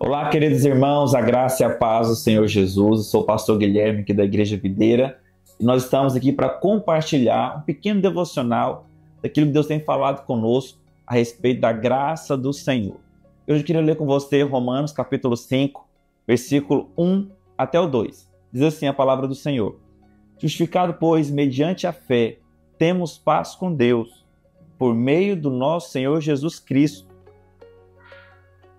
Olá, queridos irmãos, a graça e a paz do Senhor Jesus. Eu sou o pastor Guilherme, aqui da Igreja Videira, e nós estamos aqui para compartilhar um pequeno devocional daquilo que Deus tem falado conosco a respeito da graça do Senhor. Hoje eu queria ler com você Romanos capítulo 5, versículo 1 até o 2. Diz assim a palavra do Senhor: Justificado, pois, mediante a fé, temos paz com Deus, por meio do nosso Senhor Jesus Cristo,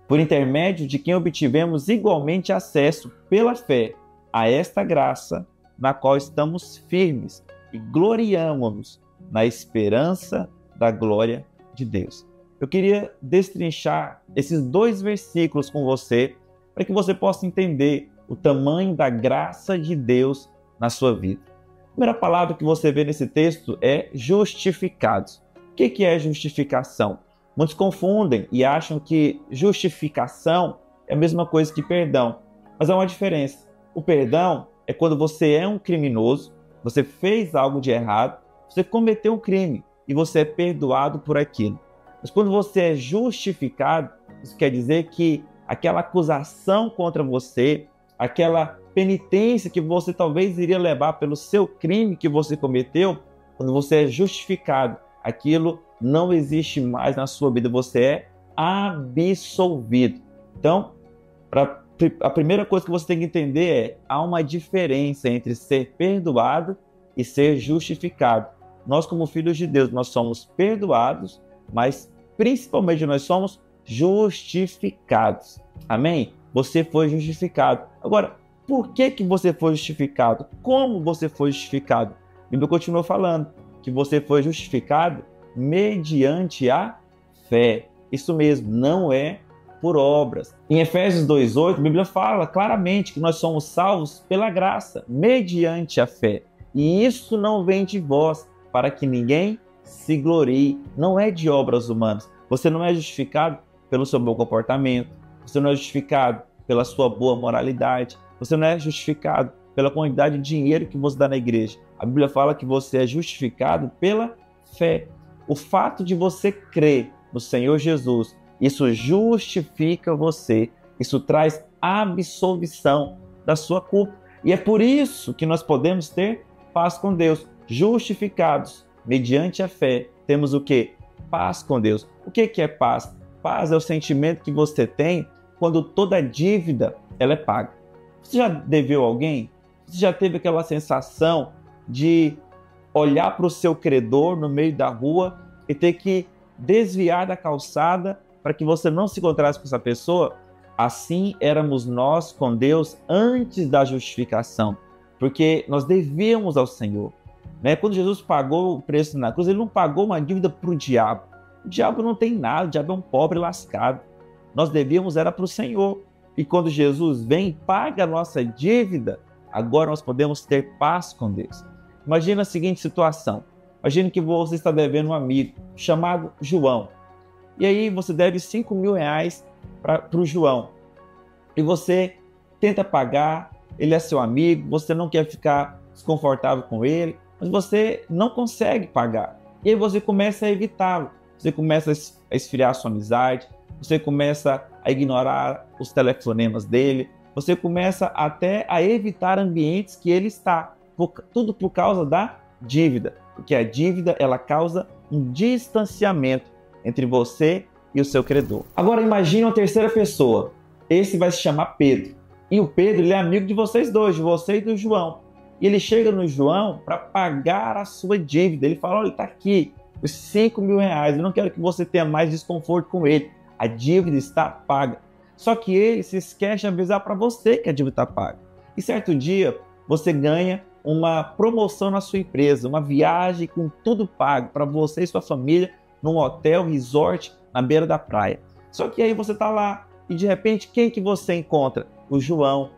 por intermédio de quem obtivemos igualmente acesso pela fé a esta graça, na qual estamos firmes e gloriamo-nos na esperança da glória de Deus. Eu queria destrinchar esses dois versículos com você, para que você possa entender o tamanho da graça de Deus na sua vida. A primeira palavra que você vê nesse texto é justificados. O que é justificação? Muitos confundem e acham que justificação é a mesma coisa que perdão, mas há uma diferença. O perdão é quando você é um criminoso, você fez algo de errado, você cometeu um crime e você é perdoado por aquilo. Mas quando você é justificado, isso quer dizer que aquela acusação contra você, aquela penitência que você talvez iria levar pelo seu crime que você cometeu, quando você é justificado, aquilo não existe mais na sua vida, você é absolvido. Então, a primeira coisa que você tem que entender é: há uma diferença entre ser perdoado e ser justificado. Nós, como filhos de Deus, nós somos perdoados, mas principalmente nós somos justificados. Amém? Você foi justificado. Agora, por que você foi justificado? Como você foi justificado? A Bíblia continua falando que você foi justificado mediante a fé. Isso mesmo, não é por obras. Em Efésios 2:8, a Bíblia fala claramente que nós somos salvos pela graça, mediante a fé. E isso não vem de vós, para que ninguém se glorie. Não é de obras humanas. Você não é justificado pelo seu bom comportamento, você não é justificado pela sua boa moralidade, você não é justificado pela quantidade de dinheiro que você dá na igreja. A Bíblia fala que você é justificado pela fé. O fato de você crer no Senhor Jesus, isso justifica você, isso traz absolvição da sua culpa. E é por isso que nós podemos ter paz com Deus. Justificados mediante a fé, temos o quê? Paz com Deus. O que é paz? Paz é o sentimento que você tem quando toda dívida ela é paga. Você já deveu alguém? Você já teve aquela sensação de olhar para o seu credor no meio da rua e ter que desviar da calçada para que você não se encontrasse com essa pessoa? Assim éramos nós com Deus antes da justificação, porque nós devíamos ao Senhor. Quando Jesus pagou o preço na cruz, ele não pagou uma dívida para o diabo. O diabo não tem nada, o diabo é um pobre lascado. Nós devíamos era para o Senhor. E quando Jesus vem e paga a nossa dívida, agora nós podemos ter paz com Deus. Imagina a seguinte situação. Imagina que você está devendo um amigo chamado João. E aí você deve R$ 5.000 para o João. E você tenta pagar, ele é seu amigo, você não quer ficar desconfortável com ele, mas você não consegue pagar. E aí você começa a evitá-lo. Você começa a esfriar a sua amizade, você começa a ignorar os telefonemas dele, você começa até a evitar ambientes que ele está. Tudo por causa da dívida, porque a dívida ela causa um distanciamento entre você e o seu credor. Agora imagine uma terceira pessoa, esse vai se chamar Pedro, e o Pedro ele é amigo de vocês dois, de você e do João, e ele chega no João para pagar a sua dívida. Ele fala: olha, está aqui os R$ 5.000, eu não quero que você tenha mais desconforto com ele, a dívida está paga. Só que ele se esquece de avisar para você que a dívida está paga. E certo dia você ganha uma promoção na sua empresa, uma viagem com tudo pago para você e sua família num hotel, resort na beira da praia. Só que aí você está lá e de repente quem que você encontra? O João,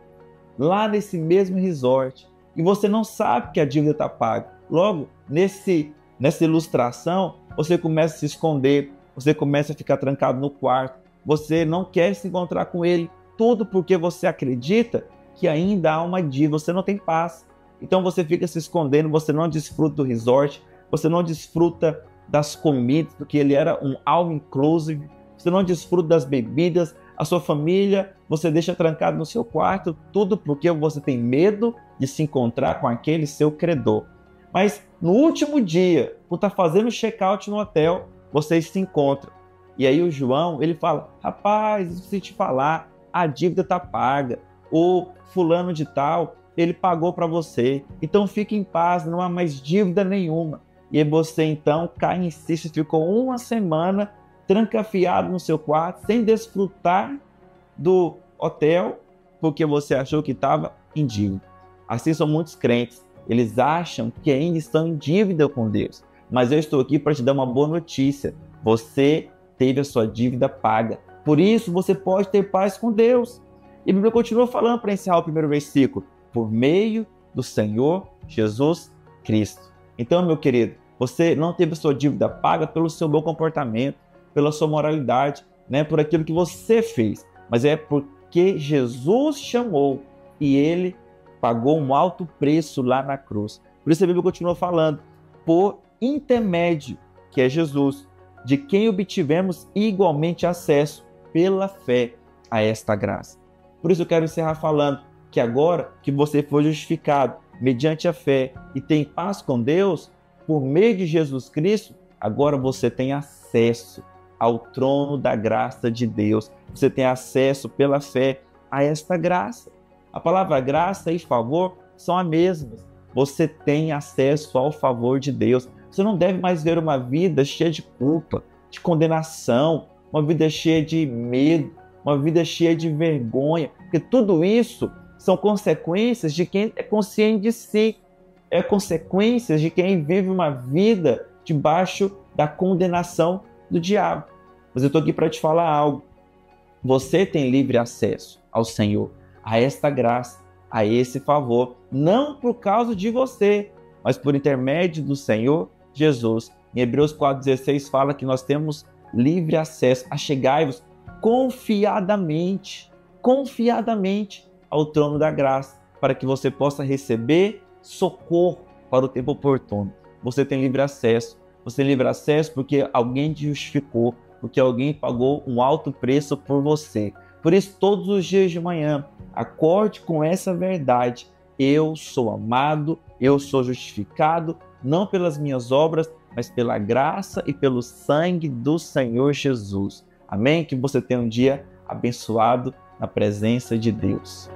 lá nesse mesmo resort. E você não sabe que a dívida está paga. Logo, nessa ilustração, você começa a se esconder, você começa a ficar trancado no quarto, você não quer se encontrar com ele, tudo porque você acredita que ainda há uma dívida, você não tem paz. Então você fica se escondendo, você não desfruta do resort, você não desfruta das comidas, porque ele era um all inclusive, você não desfruta das bebidas, a sua família, você deixa trancado no seu quarto, tudo porque você tem medo de se encontrar com aquele seu credor. Mas no último dia, por estar fazendo check-out no hotel, vocês se encontram. E aí o João, ele fala, rapaz, se te falar, a dívida está paga. O fulano de tal, ele pagou para você. Então fique em paz, não há mais dívida nenhuma. E aí você então cai em si, ficou uma semana trancafiado no seu quarto, sem desfrutar do hotel, porque você achou que estava em dívida. Assim são muitos crentes. Eles acham que ainda estão em dívida com Deus. Mas eu estou aqui para te dar uma boa notícia. Você teve a sua dívida paga. Por isso você pode ter paz com Deus. E a Bíblia continua falando para encerrar o primeiro versículo. Por meio do Senhor Jesus Cristo. Então, meu querido, você não teve a sua dívida paga pelo seu bom comportamento, pela sua moralidade, por aquilo que você fez. Mas é porque Jesus chamou e Ele pagou um alto preço lá na cruz. Por isso a Bíblia continua falando, por intermédio, que é Jesus, de quem obtivemos igualmente acesso pela fé a esta graça. Por isso eu quero encerrar falando que agora que você foi justificado mediante a fé e tem paz com Deus, por meio de Jesus Cristo, agora você tem acesso ao trono da graça de Deus. Você tem acesso pela fé a esta graça. A palavra graça e favor são as mesmas. Você tem acesso ao favor de Deus. Você não deve mais ver uma vida cheia de culpa, de condenação, uma vida cheia de medo, uma vida cheia de vergonha, porque tudo isso são consequências de quem é consciente de si, é consequências de quem vive uma vida debaixo da condenação do diabo. Mas eu estou aqui para te falar algo. Você tem livre acesso ao Senhor, a esta graça, a esse favor, não por causa de você, mas por intermédio do Senhor Jesus. Em Hebreus 4,16 fala que nós temos livre acesso, achegai-vos confiadamente ao trono da graça, para que você possa receber socorro para o tempo oportuno. Você tem livre acesso. Você tem livre acesso porque alguém te justificou, porque alguém pagou um alto preço por você. Por isso, todos os dias de manhã, acorde com essa verdade. Eu sou amado, eu sou justificado, não pelas minhas obras, mas pela graça e pelo sangue do Senhor Jesus. Amém? Que você tenha um dia abençoado na presença de Deus.